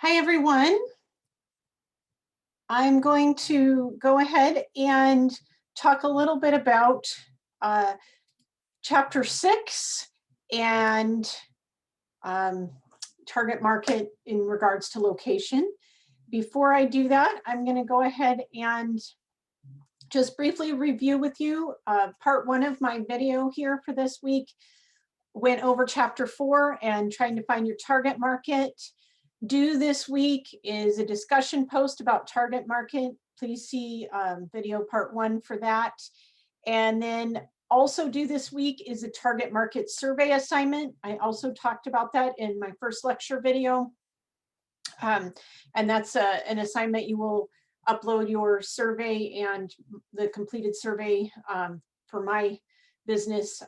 Hi, everyone. I'm going to go ahead and talk a little bit about Chapter 6 and target market in regards to location. Before I do that, I'm going to go ahead and just briefly review with you. Part 1 of my video here for this week went over Chapter 4 and trying to find your target market. Due this week is a discussion post about target market. Please see video part 1 for that. And then also due this week is a target market survey assignment. I also talked about that in my first lecture video. And that's an assignment. You will upload your survey and the completed survey for my business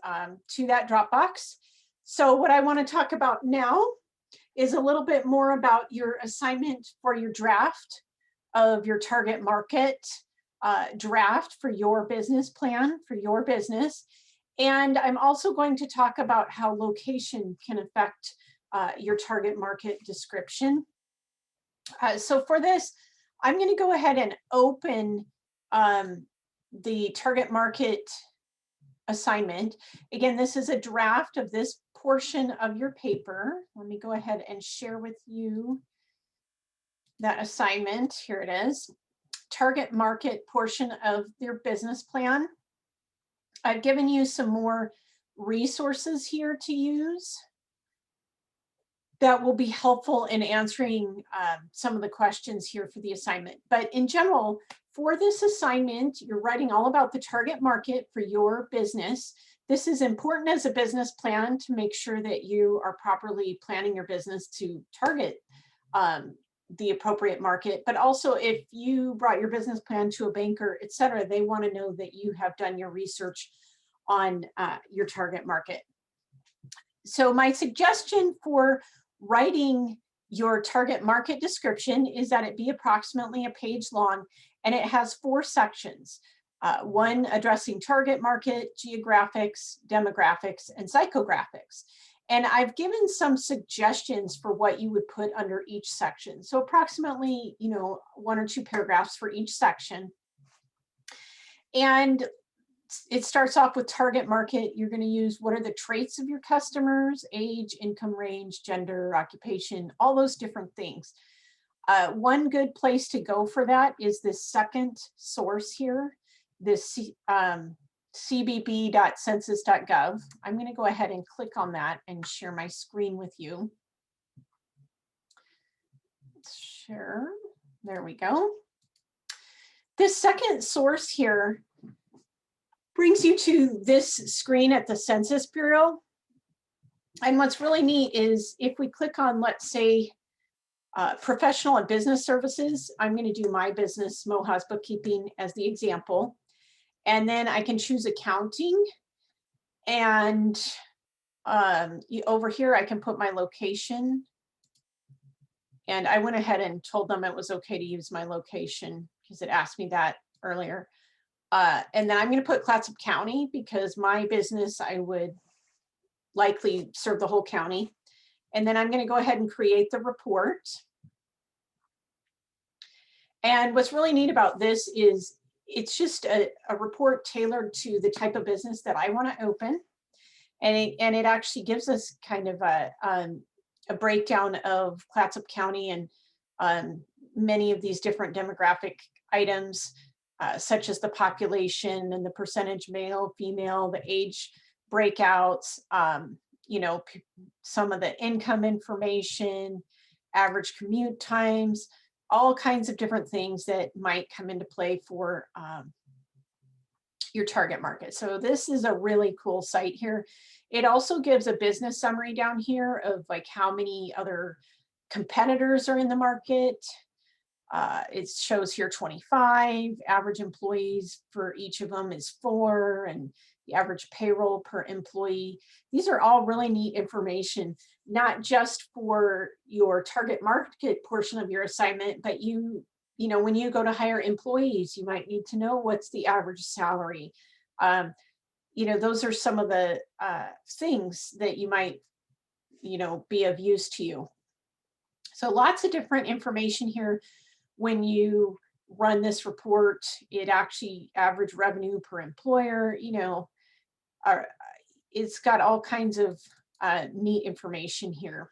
to that Dropbox. So what I want to talk about now is a little bit more about your assignment for your draft of your target market draft for your business plan for your business. And I'm also going to talk about how location can affect your target market description. So for this, I'm going to go ahead and open the target market assignment. Again, this is a draft of this portion of your paper. Let me go ahead and share with you that assignment. Here it is. Target market portion of your business plan. I've given you some more resources here to use that will be helpful in answering some of the questions here for the assignment. But in general, for this assignment, you're writing all about the target market for your business. This is important as a business plan to make sure that you are properly planning your business to target the appropriate market. But also if you brought your business plan to a banker, et cetera, they want to know that you have done your research on your target market. So my suggestion for writing your target market description is that it be approximately a page long, and it has 4 sections. One addressing target market, geographics, demographics, and psychographics. And I've given some suggestions for what you would put under each section. So approximately, 1 or 2 paragraphs for each section. And it starts off with target market. You're going to use what are the traits of your customers, age, income range, gender, occupation, all those different things. One good place to go for that is this second source here, this cbb.census.gov. I'm going to go ahead and click on that and share my screen with you. Share. There we go. This second source here brings you to this screen at the Census Bureau. And what's really neat is if we click on, let's say, professional and business services, I'm going to do my business, Mohaw's Bookkeeping, as the example. And then I can choose accounting. And over here, I can put my location. And I went ahead and told them it was okay to use my location because it asked me that earlier. And then I'm going to put Clatsop County because my business, I would likely serve the whole county. And then I'm going to go ahead and create the report. And what's really neat about this is it's just a report tailored to the type of business that I want to open. And it actually gives us kind of a breakdown of Clatsop County and many of these different demographic items. Such as the population and the percentage male, female, the age breakouts, some of the income information, average commute times, all kinds of different things that might come into play for your target market. So this is a really cool site here. It also gives a business summary down here of like how many other competitors are in the market. It shows here 25, average employees for each of them is 4, and the average payroll per employee. These are all really neat information, not just for your target market portion of your assignment, but when you go to hire employees, you might need to know what's the average salary. Those are some of the things that you might, be of use to you. So lots of different information here. When you run this report, it actually average revenue per employer, you know, it's got all kinds of neat information here.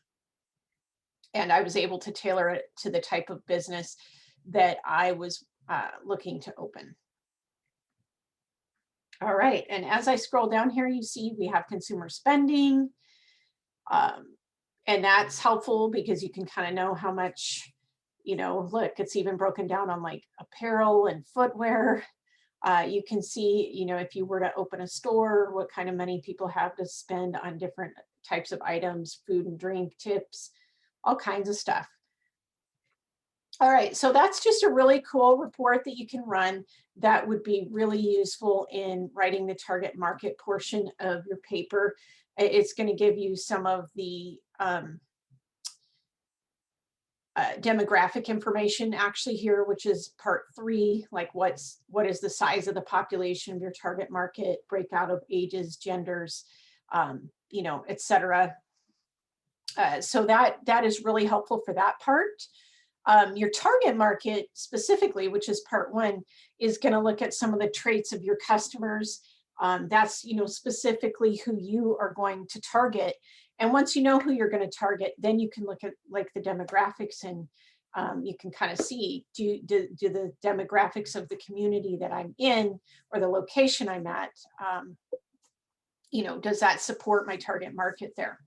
And I was able to tailor it to the type of business that I was looking to open. All right, and as I scroll down here, you see we have consumer spending. And that's helpful because you can kind of know how much, you know, look, it's even broken down on like apparel and footwear. You can see, you know, if you were to open a store, what kind of money people have to spend on different types of items, food and drink, tips, all kinds of stuff. All right, so that's just a really cool report that you can run that would be really useful in writing the target market portion of your paper. It's going to give you some of the demographic information actually here, which is part 3, like what is the size of the population of your target market, breakout of ages, genders, you know, etc. So that is really helpful for that part. Your target market specifically, which is part 1, is going to look at some of the traits of your customers. That's, you know, specifically who you are going to target. And once you know who you're going to target, then you can look at like the demographics, and you can kind of see, do the demographics of the community that I'm in or the location I'm at, you know, does that support my target market there?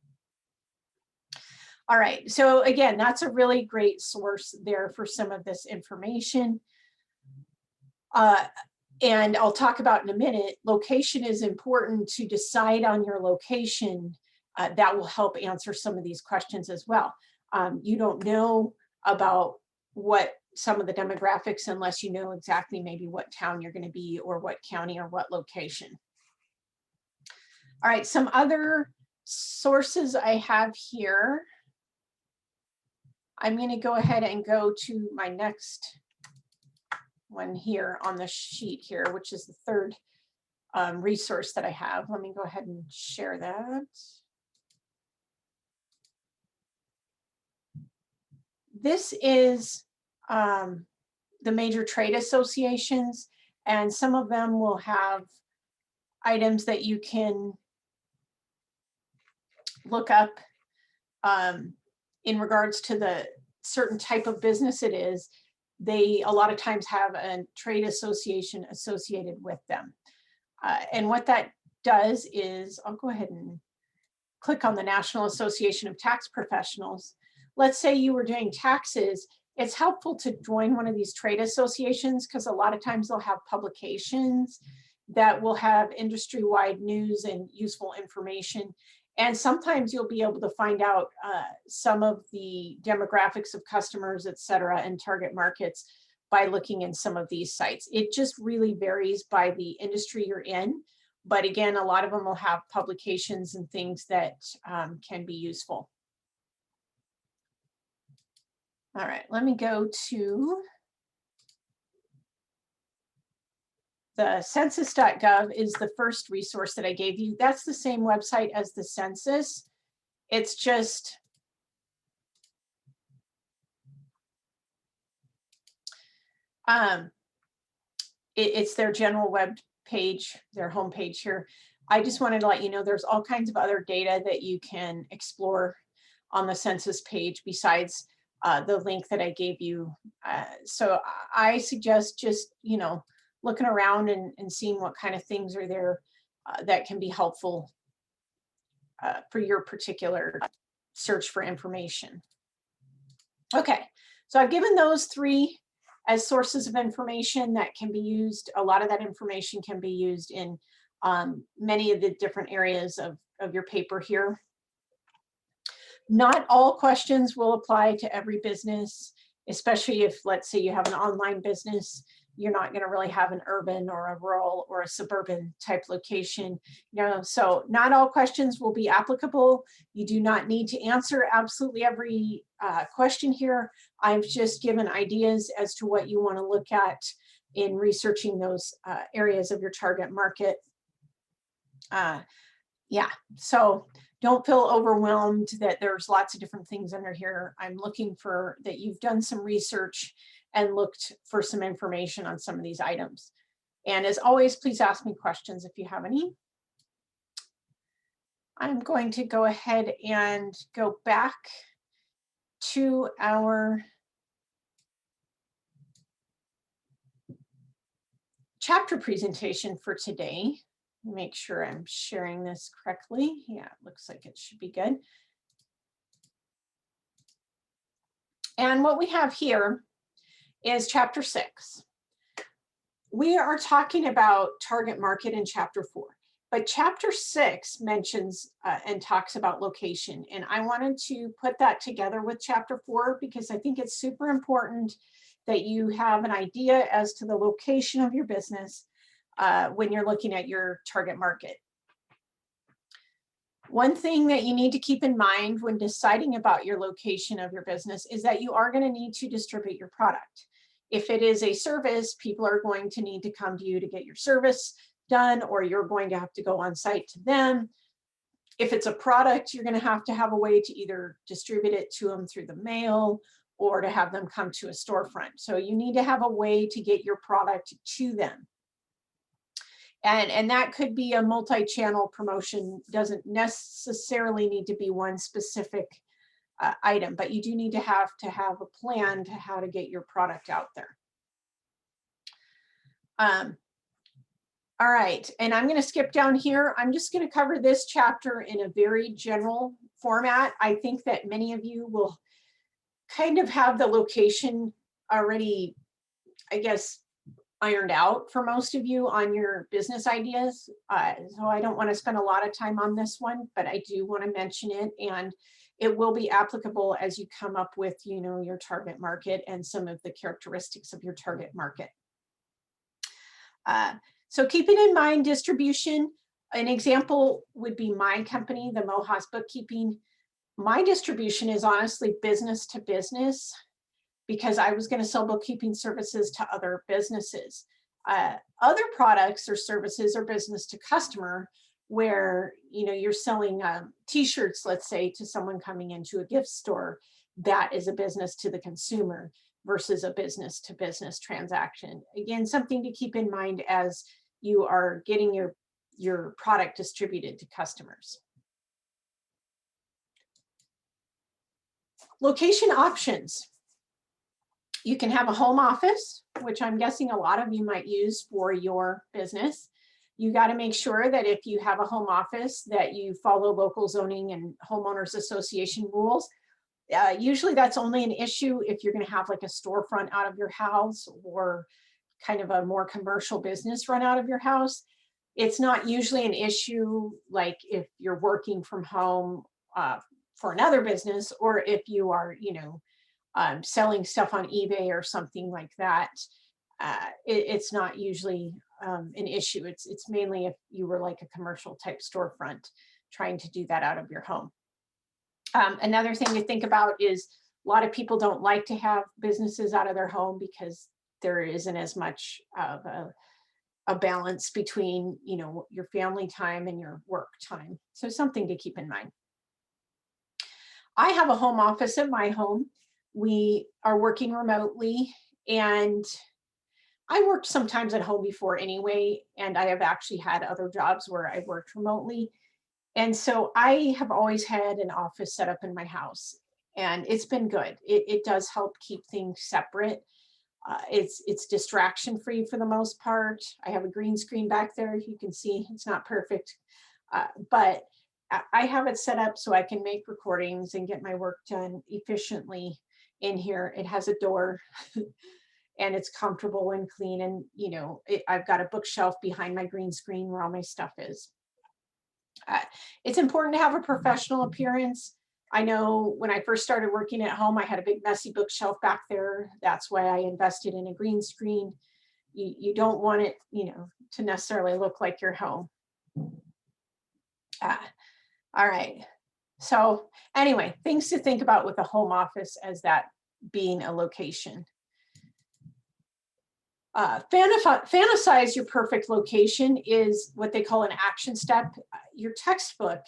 All right, so again, that's a really great source there for some of this information. And I'll talk about in a minute, location is important to decide on your location. That will help answer some of these questions as well. You don't know about what some of the demographics unless you know exactly maybe what town you're going to be or what county or what location. All right, some other sources I have here. I'm going to go ahead and go to my next one here on the sheet here, which is the third resource that I have. Let me go ahead and share that. This is the major trade associations, and some of them will have items that you can look up in regards to the certain type of business it is. They a lot of times have a trade association associated with them. And what that does is, I'll go ahead and click on the National Association of Tax Professionals. Let's say you were doing taxes. It's helpful to join one of these trade associations because a lot of times they'll have publications that will have industry-wide news and useful information. And sometimes you'll be able to find out some of the demographics of customers, et cetera, and target markets by looking in some of these sites. It just really varies by the industry you're in. But again, a lot of them will have publications and things that can be useful. All right, let me go to the census.gov is the first resource that I gave you. That's the same website as the census. It's just it's their general web page, their homepage here. I just wanted to let you know there's all kinds of other data that you can explore on the census page besides the link that I gave you. So I suggest just, you know, looking around and seeing what kind of things are there that can be helpful for your particular search for information. Okay, so I've given those 3 as sources of information that can be used. A lot of that information can be used in many of the different areas of your paper here. Not all questions will apply to every business, especially if, let's say, you have an online business. You're not going to really have an urban or a rural or a suburban type location, you know, so not all questions will be applicable. You do not need to answer absolutely every question here. I've just given ideas as to what you want to look at in researching those areas of your target market. Yeah, so don't feel overwhelmed that there's lots of different things under here. I'm looking for that you've done some research and looked for some information on some of these items. And as always, please ask me questions if you have any. I'm going to go ahead and go back to our chapter presentation for today. Make sure I'm sharing this correctly. Yeah, it looks like it should be good. And what we have here is chapter 6. We are talking about target market in chapter 4, but chapter 6 mentions and talks about location. And I wanted to put that together with chapter 4 because I think it's super important that you have an idea as to the location of your business when you're looking at your target market. One thing that you need to keep in mind when deciding about your location of your business is that you are going to need to distribute your product. If it is a service, people are going to need to come to you to get your service done, or you're going to have to go on site to them. If it's a product, you're going to have a way to either distribute it to them through the mail or to have them come to a storefront. So you need to have a way to get your product to them. And that could be a multi-channel promotion, doesn't necessarily need to be one specific item, but you do need to have a plan to how to get your product out there. All right, and I'm going to skip down here. I'm just going to cover this chapter in a very general format. I think that many of you will kind of have the location already, I guess, ironed out for most of you on your business ideas. So I don't want to spend a lot of time on this one, but I do want to mention it, and it will be applicable as you come up with, your target market and some of the characteristics of your target market. So keeping in mind distribution, an example would be my company, the Mohas Bookkeeping. My distribution is honestly business to business, because I was going to sell bookkeeping services to other businesses. Other products or services are business to customer, where you're selling t-shirts, let's say, to someone coming into a gift store. That is a business to the consumer versus a business to business transaction. Again, something to keep in mind as you are getting your product distributed to customers. Location options. You can have a home office, which I'm guessing a lot of you might use for your business. You got to make sure that if you have a home office that you follow local zoning and homeowners association rules. Usually that's only an issue if you're going to have like a storefront out of your house or kind of a more commercial business run out of your house. It's not usually an issue like if you're working from home for another business, or if you are, selling stuff on eBay or something like that. It's not usually an issue. It's mainly if you were like a commercial type storefront trying to do that out of your home. Another thing to think about is a lot of people don't like to have businesses out of their home because there isn't as much of a balance between, your family time and your work time. So something to keep in mind. I have a home office at my home. We are working remotely, and I worked sometimes at home before anyway, and I have actually had other jobs where I worked remotely. And so I have always had an office set up in my house, and it's been good. It does help keep things separate. It's distraction free for the most part. I have a green screen back there. You can see it's not perfect, but I have it set up so I can make recordings and get my work done efficiently in here. It has a door and it's comfortable and clean. And, I've got a bookshelf behind my green screen where all my stuff is. It's important to have a professional appearance. I know when I first started working at home, I had a big messy bookshelf back there. That's why I invested in a green screen. You don't want it, to necessarily look like your home. All right. So anyway, things to think about with a home office as that being a location. Fantasize your perfect location is what they call an action step. Your textbook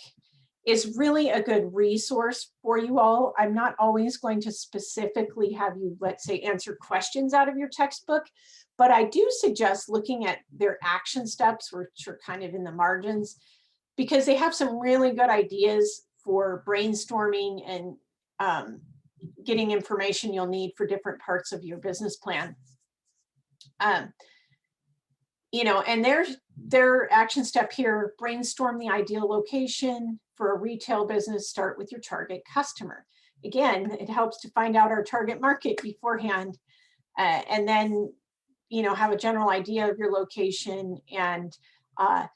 is really a good resource for you all. I'm not always going to specifically have you, let's say, answer questions out of your textbook, but I do suggest looking at their action steps, which are kind of in the margins, because they have some really good ideas for brainstorming and getting information you'll need for different parts of your business plan. You know, and their action step here: brainstorm the ideal location for a retail business. Start with your target customer. Again, it helps to find out our target market beforehand, and then, you know, have a general idea of your location. And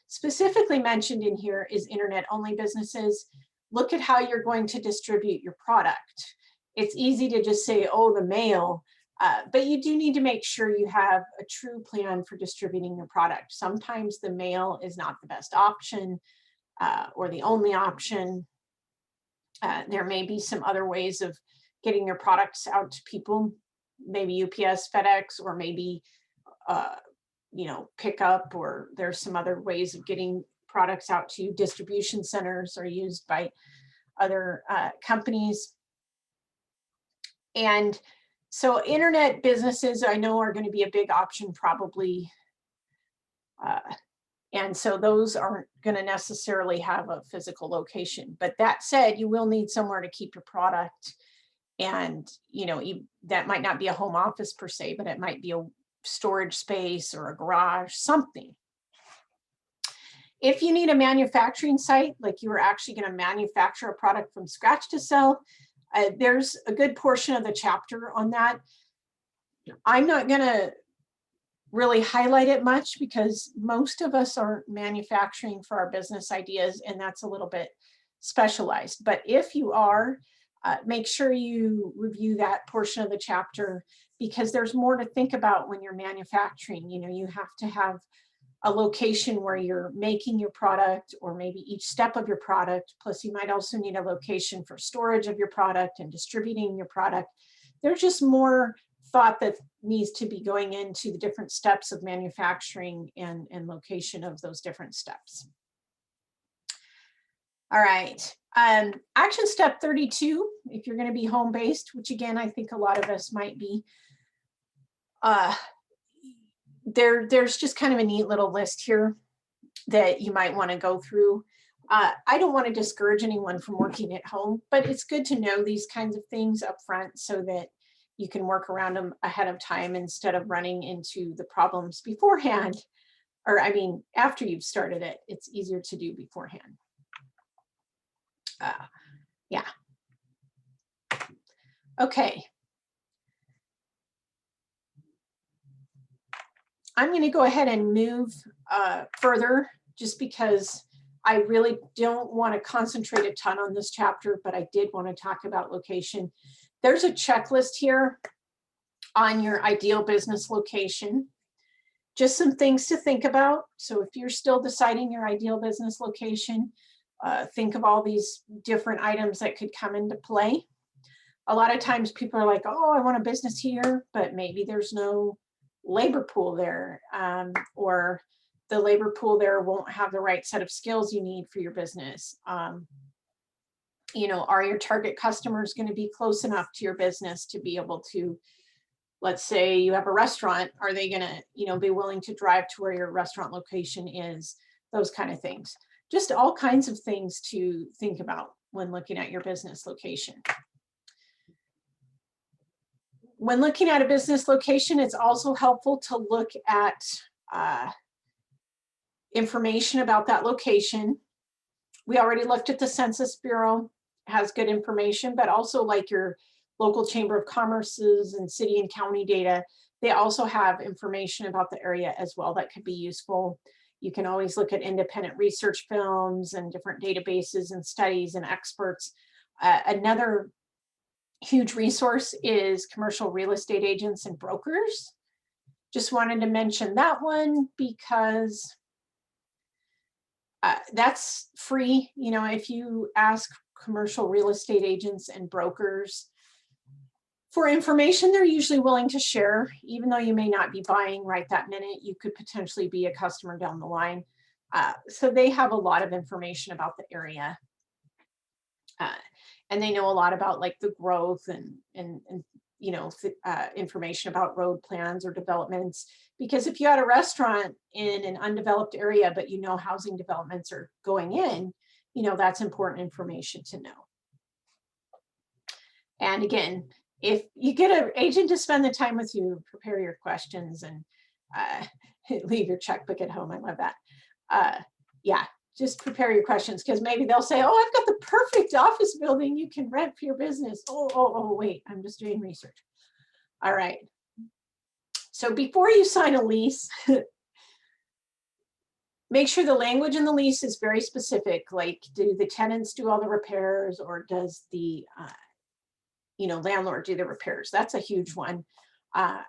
specifically mentioned in here is internet-only businesses. Look at how you're going to distribute your product. It's easy to just say, oh, the mail. But you do need to make sure you have a true plan for distributing your product. Sometimes the mail is not the best option or the only option. There may be some other ways of getting your products out to people, maybe UPS, FedEx, or maybe, you know, pickup, or there's some other ways of getting products out to you. Distribution centers are used by other companies. And so internet businesses, I know, are going to be a big option probably. And so those aren't going to necessarily have a physical location. But that said, you will need somewhere to keep your product. And, you know, that might not be a home office per se, but it might be a storage space or a garage, something. If you need a manufacturing site, like you are actually going to manufacture a product from scratch to sell, there's a good portion of the chapter on that. I'm not going to really highlight it much because most of us aren't manufacturing for our business ideas, and that's a little bit specialized. But if you are, make sure you review that portion of the chapter, because there's more to think about when you're manufacturing. You know, you have to have a location where you're making your product, or maybe each step of your product. Plus, you might also need a location for storage of your product and distributing your product. There's just more thought that needs to be going into the different steps of manufacturing and location of those different steps. All right. Action step 32, if you're going to be home-based, which again, I think a lot of us might be, there's just kind of a neat little list here that you might want to go through. I don't want to discourage anyone from working at home, but it's good to know these kinds of things up front so that you can work around them ahead of time instead of running into the problems beforehand. Or I mean, after you've started it, it's easier to do beforehand. Yeah. Okay. I'm going to go ahead and move further, just because I really don't want to concentrate a ton on this chapter, but I did want to talk about location. There's a checklist here on your ideal business location. Just some things to think about. So if you're still deciding your ideal business location, think of all these different items that could come into play. A lot of times people are like, oh, I want a business here, but maybe there's no labor pool there, or the labor pool there won't have the right set of skills you need for your business. You know, are your target customers going to be close enough to your business to be able to, let's say you have a restaurant, are they going to, you know, be willing to drive to where your restaurant location is? Those kind of things. Just all kinds of things to think about when looking at your business location. When looking at a business location, it's also helpful to look at information about that location. We already looked at the Census Bureau, has good information, but also like your local Chamber of Commerce's and city and county data, they also have information about the area as well that could be useful. You can always look at independent research films and different databases and studies and experts. Another huge resource is commercial real estate agents and brokers. Just wanted to mention that one because that's free. You know, if you ask commercial real estate agents and brokers for information, they're usually willing to share. Even though you may not be buying right that minute, you could potentially be a customer down the line. So they have a lot of information about the area. And they know a lot about like the growth and you know, information about road plans or developments. Because if you had a restaurant in an undeveloped area, but you know housing developments are going in, you know, that's important information to know. And again, if you get an agent to spend the time with you, prepare your questions and leave your checkbook at home. I love that. Yeah, just prepare your questions, because maybe they'll say, oh, I've got the perfect office building you can rent for your business. Oh, wait, I'm just doing research. All right. So before you sign a lease, make sure the language in the lease is very specific. Like, do the tenants do all the repairs, or does the you know, landlord do the repairs? That's a huge one.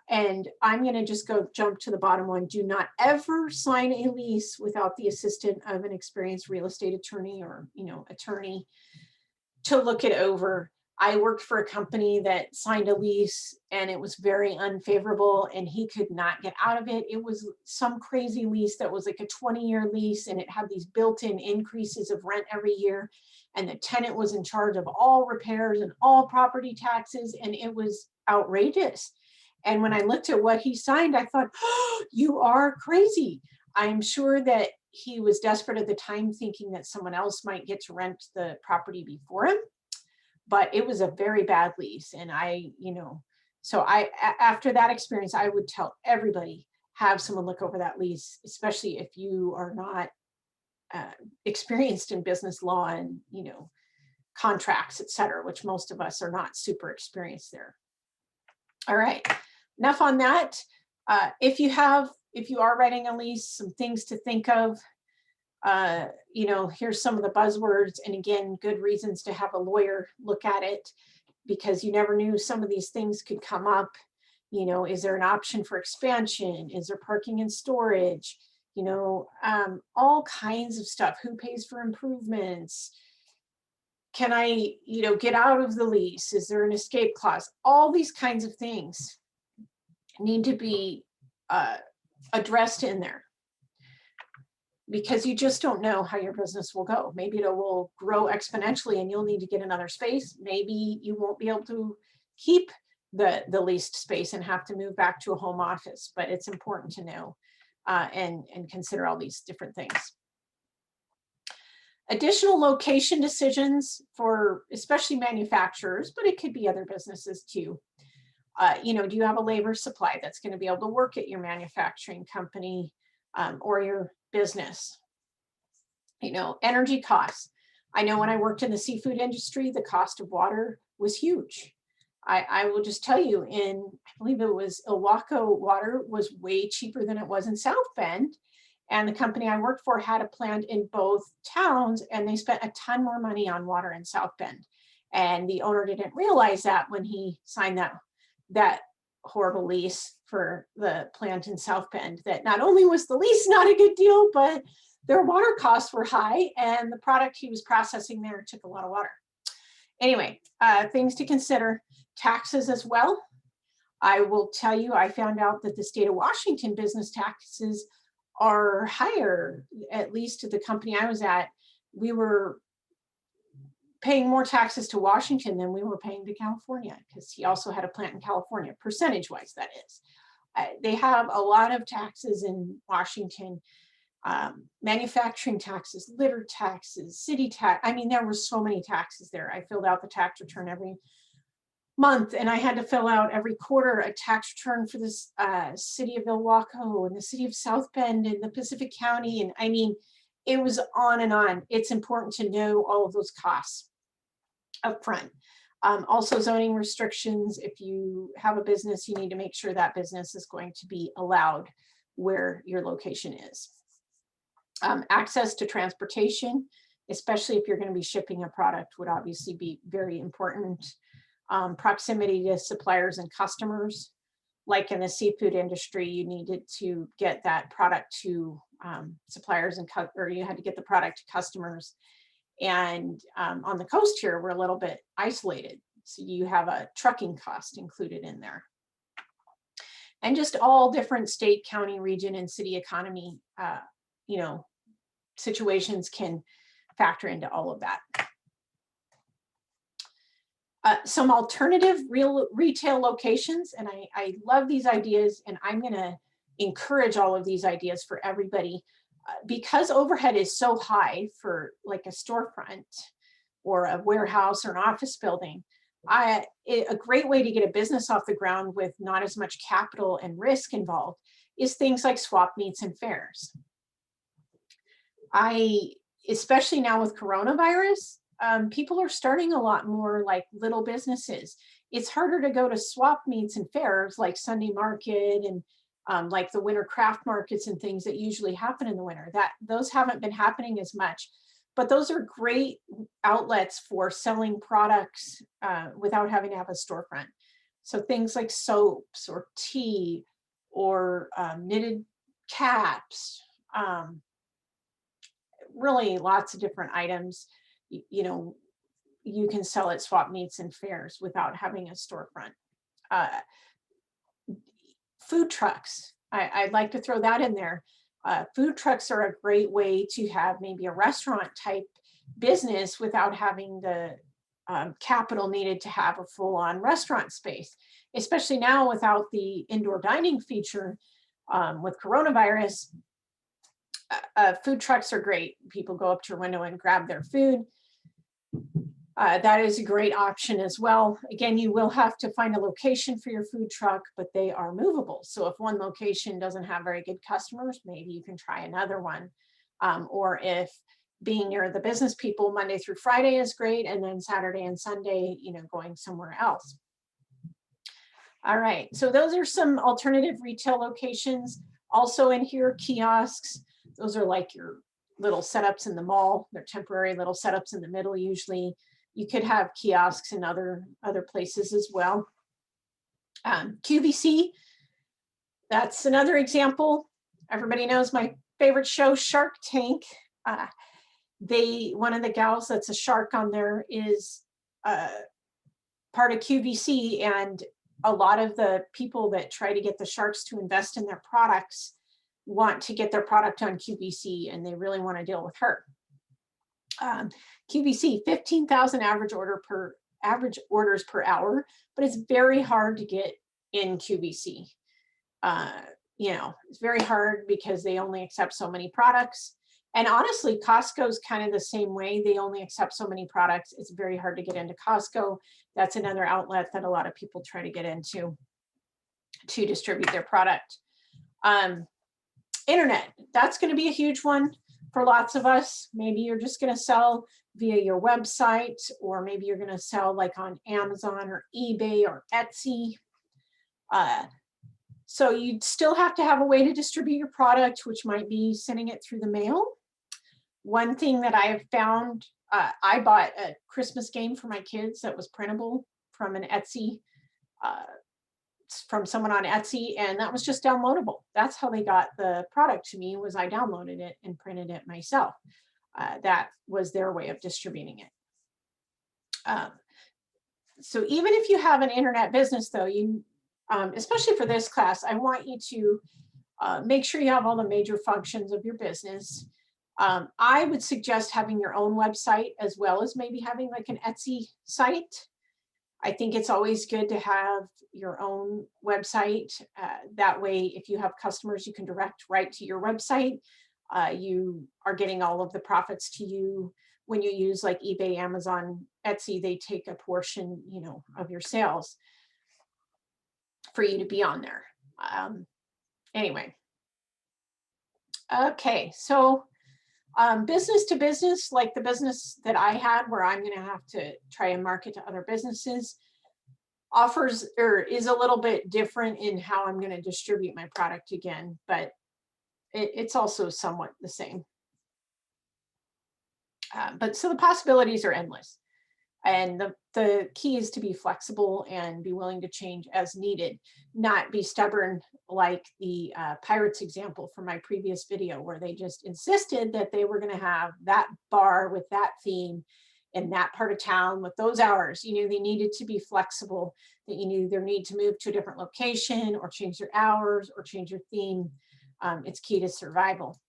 And I'm going to just jump to the bottom one. Do not ever sign a lease without the assistance of an experienced real estate attorney or, you know, attorney to look it over. I worked for a company that signed a lease and it was very unfavorable and he could not get out of it. It was some crazy lease that was like a 20-year lease, and it had these built-in increases of rent every year. And the tenant was in charge of all repairs and all property taxes, and it was outrageous. And when I looked at what he signed, I thought, oh, you are crazy. I'm sure that he was desperate at the time, thinking that someone else might get to rent the property before him. But it was a very bad lease. And I, you know, so after that experience, I would tell everybody, have someone look over that lease, especially if you are not experienced in business law and, you know, contracts, et cetera, which most of us are not super experienced there. All right, enough on that. If you are writing a lease, some things to think of. You know, here's some of the buzzwords, and again, good reasons to have a lawyer look at it, because you never knew some of these things could come up. You know, is there an option for expansion? Is there parking and storage? You know, all kinds of stuff. Who pays for improvements? Can I, you know, get out of the lease? Is there an escape clause? All these kinds of things need to be addressed in there, because you just don't know how your business will go. Maybe it will grow exponentially and you'll need to get another space. Maybe you won't be able to keep the leased space and have to move back to a home office, but it's important to know and consider all these different things. Additional location decisions for especially manufacturers, but it could be other businesses too. You know, do you have a labor supply that's going to be able to work at your manufacturing company or your business? You know, energy costs. I know when I worked in the seafood industry, the cost of water was huge. I will just tell you, I believe it was Ilwaco, water was way cheaper than it was in South Bend. And the company I worked for had a plant in both towns, and they spent a ton more money on water in South Bend. And the owner didn't realize that when he signed that horrible lease for the plant in South Bend, that not only was the lease not a good deal, but their water costs were high, and the product he was processing there took a lot of water. Anyway, things to consider. Taxes as well. I will tell you, I found out that the state of Washington business taxes are higher. At least to the company I was at, we were paying more taxes to Washington than we were paying to California, because he also had a plant in California, percentage-wise, that is. They have a lot of taxes in Washington, manufacturing taxes, litter taxes, city tax. I mean, there were so many taxes there. I filled out the tax return every month, and I had to fill out every quarter a tax return for this city of Ilwaco and the city of South Bend and the Pacific County. And I mean, it was on and on. It's important to know all of those costs up front. Also, zoning restrictions. If you have a business, you need to make sure that business is going to be allowed where your location is. Access to transportation, especially if you're going to be shipping a product, would obviously be very important. Proximity to suppliers and customers. Like in the seafood industry, you needed to get that product to suppliers or you had to get the product to customers. And on the coast here, we're a little bit isolated. So you have a trucking cost included in there. And just all different state, county, region, and city economy, you know, situations can factor into all of that. Some alternative retail locations, and I love these ideas, and I'm going to encourage all of these ideas for everybody. Because overhead is so high for like a storefront or a warehouse or an office building, a great way to get a business off the ground with not as much capital and risk involved is things like swap meets and fairs. Especially now with coronavirus, people are starting a lot more like little businesses. It's harder to go to swap meets and fairs like Sunday Market and like the winter craft markets and things that usually happen in the winter. Those haven't been happening as much, but those are great outlets for selling products without having to have a storefront. So things like soaps or tea or knitted caps, really lots of different items, you know, you can sell at swap meets and fairs without having a storefront. Food trucks, I'd like to throw that in there. Food trucks are a great way to have maybe a restaurant type business without having the capital needed to have a full-on restaurant space, especially now without the indoor dining feature with coronavirus. Food trucks are great. People go up to your window and grab their food. That is a great option as well. Again, you will have to find a location for your food truck, but they are movable. So if one location doesn't have very good customers, maybe you can try another one. Or if being near the business people Monday through Friday is great, and then Saturday and Sunday, you know, going somewhere else. All right, so those are some alternative retail locations. Also in here, kiosks. Those are like your little setups in the mall. They're temporary little setups in the middle usually. You could have kiosks in other places as well. QVC, that's another example. Everybody knows my favorite show, Shark Tank. One of the gals that's a shark on there is part of QVC, and a lot of the people that try to get the sharks to invest in their products want to get their product on QVC, and they really want to deal with her. QVC, 15,000 average orders per hour, but it's very hard to get in QVC. You know, it's very hard because they only accept so many products. And honestly, Costco's kind of the same way. They only accept so many products. It's very hard to get into Costco. That's another outlet that a lot of people try to get into to distribute their product. Internet, that's going to be a huge one for lots of us. Maybe you're just going to sell via your website, or maybe you're going to sell like on Amazon or eBay or Etsy. So you'd still have to have a way to distribute your product, which might be sending it through the mail. One thing that I have found, I bought a Christmas game for my kids that was printable from an Etsy, from someone on Etsy, and that was just downloadable. That's how they got the product to me, was I downloaded it and printed it myself. That was their way of distributing it. So even if you have an internet business though, you, especially for this class, I want you to make sure you have all the major functions of your business. I would suggest having your own website as well as maybe having like an Etsy site. I think it's always good to have your own website. That way, if you have customers, you can direct right to your website. You are getting all of the profits to you. When you use like eBay, Amazon, Etsy, they take a portion, you know, of your sales for you to be on there. Anyway. Okay, so business to business, like the business that I had where I'm going to have to try and market to other businesses, offers or is a little bit different in how I'm going to distribute my product again, but it's also somewhat the same. But so the possibilities are endless. And the key is to be flexible and be willing to change as needed, not be stubborn like the Pirates example from my previous video, where they just insisted that they were going to have that bar with that theme in that part of town with those hours. You know, they needed to be flexible, that you knew their need to move to a different location or change their hours or change your theme. It's key to survival.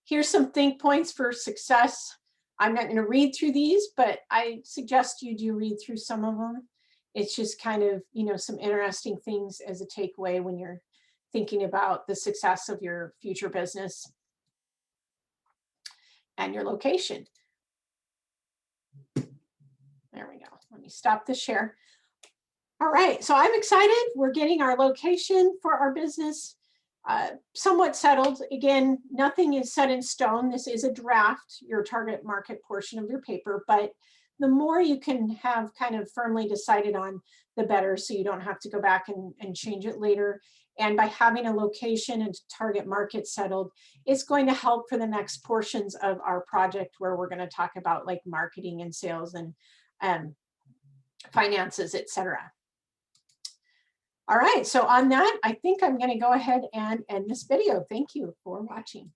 Here's some think points for success. I'm not going to read through these, but I suggest you do read through some of them. It's just kind of, some interesting things as a takeaway when you're thinking about the success of your future business and your location. There we go. Let me stop the share. All right, so I'm excited. We're getting our location for our business somewhat settled. Again, nothing is set in stone. This is a draft, your target market portion of your paper, but the more you can have kind of firmly decided on, the better, so you don't have to go back and change it later. And by having a location and target market settled, it's going to help for the next portions of our project where we're going to talk about like marketing and sales and finances, etc. All right, so on that, I think I'm going to go ahead and end this video. Thank you for watching.